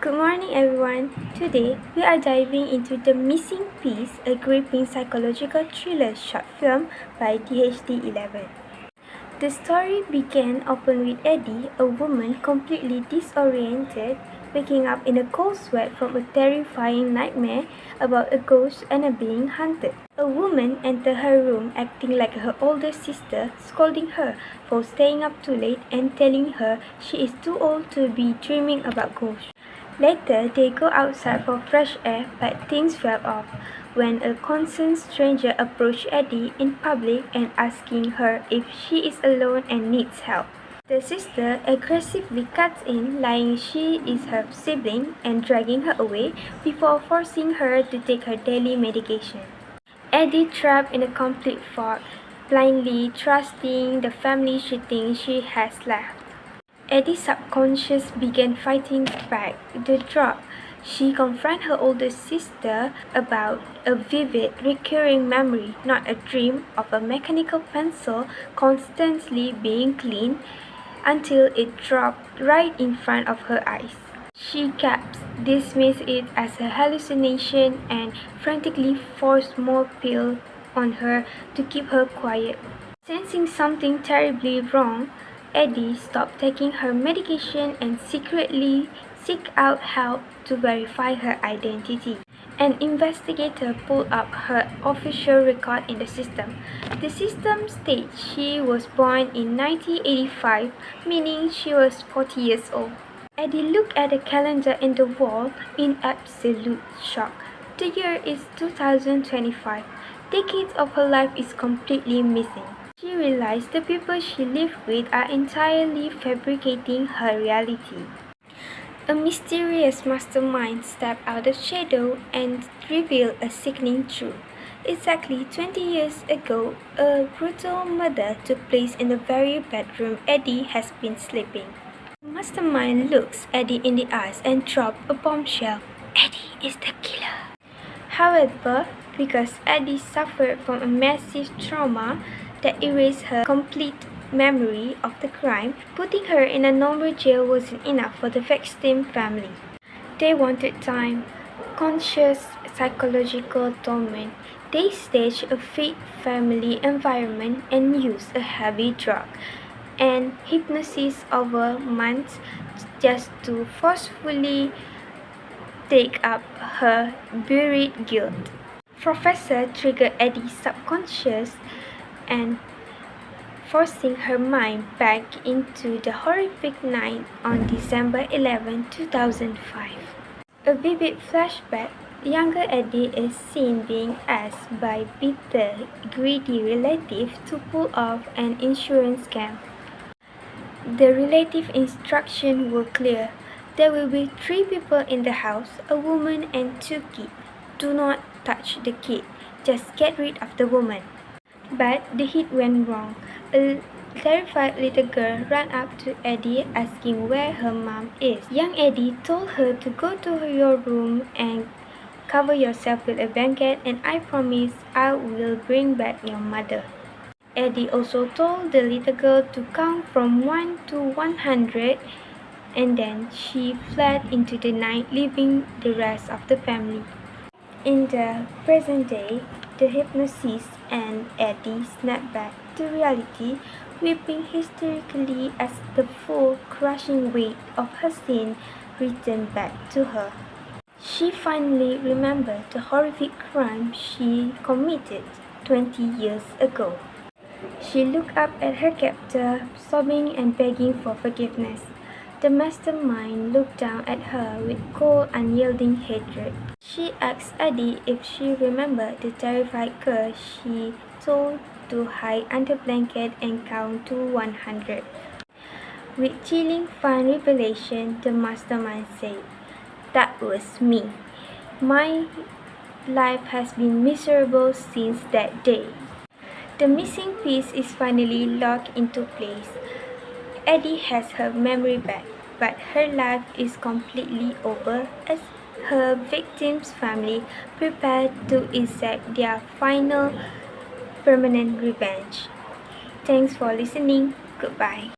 Good morning, everyone. Today, we are diving into The Missing Piece, a gripping psychological thriller short film by DHD11. The story began open with Eddie, a woman completely disoriented, waking up in a cold sweat from a terrifying nightmare about a ghost and being hunted. A woman entered her room acting like her older sister, scolding her for staying up too late and telling her she is too old to be dreaming about ghosts. Later, they go outside for fresh air, but things fell off when a concerned stranger approached Eddie in public and asking her if she is alone and needs help. The sister aggressively cuts in, lying she is her sibling and dragging her away before forcing her to take her daily medication. Eddie, trapped in a complete fog, blindly trusting the family she thinks she has left. Eddie's subconscious began fighting back. The drop. She confronted her older sister about a vivid, recurring memory, not a dream, of a mechanical pencil constantly being cleaned until it dropped right in front of her eyes. She gasped, dismissed it as a hallucination, and frantically forced more pills on her to keep her quiet. Sensing something terribly wrong, Eddie stopped taking her medication and secretly sought out help to verify her identity. An investigator pulled up her official record in the system. The system states she was born in 1985, meaning she was 40 years old. Eddie looked at the calendar in the wall in absolute shock. The year is 2025. Decades of her life is completely missing. She realized the people she lived with are entirely fabricating her reality. A mysterious mastermind stepped out of shadow and revealed a sickening truth. Exactly 20 years ago, a brutal murder took place in the very bedroom Eddie has been sleeping. The mastermind looks Eddie in the eyes and drops a bombshell. Eddie is the killer. However, because Eddie suffered from a massive trauma that erased her complete memory of the crime, putting her in a normal jail wasn't enough for the victim family. They wanted time, conscious psychological torment. They staged a fake family environment and used a heavy drug and hypnosis over months just to forcefully take up her buried guilt. Professor triggered Eddie's subconscious and forcing her mind back into the horrific night on December 11, 2005. A vivid flashback, younger Eddie is seen being asked by bitter, greedy relatives to pull off an insurance scam. The relative instructions were clear. There will be 3 people in the house, a woman and 2 kids. Do not touch the kid, just get rid of the woman. But the hit went wrong. A terrified little girl ran up to Eddie asking where her mom is. Young Eddie told her to go to your room and cover yourself with a blanket, and I promise I will bring back your mother. Eddie also told the little girl to count from 1 to 100, and then she fled into the night, leaving the rest of the family. In the present day, the hypnosis and Eddie snapped back to reality, weeping hysterically as the full, crushing weight of her sin returned back to her. She finally remembered the horrific crime she committed 20 years ago. She looked up at her captor, sobbing and begging for forgiveness. The mastermind looked down at her with cold, unyielding hatred. She asked Eddie if she remembered the terrified girl she told to hide under blanket and count to 100. With chilling fun revelation, the mastermind said, "That was me. My life has been miserable since that day." The missing piece is finally locked into place. Eddie has her memory back, but her life is completely over as her victim's family prepare to exact their final permanent revenge. Thanks for listening. Goodbye.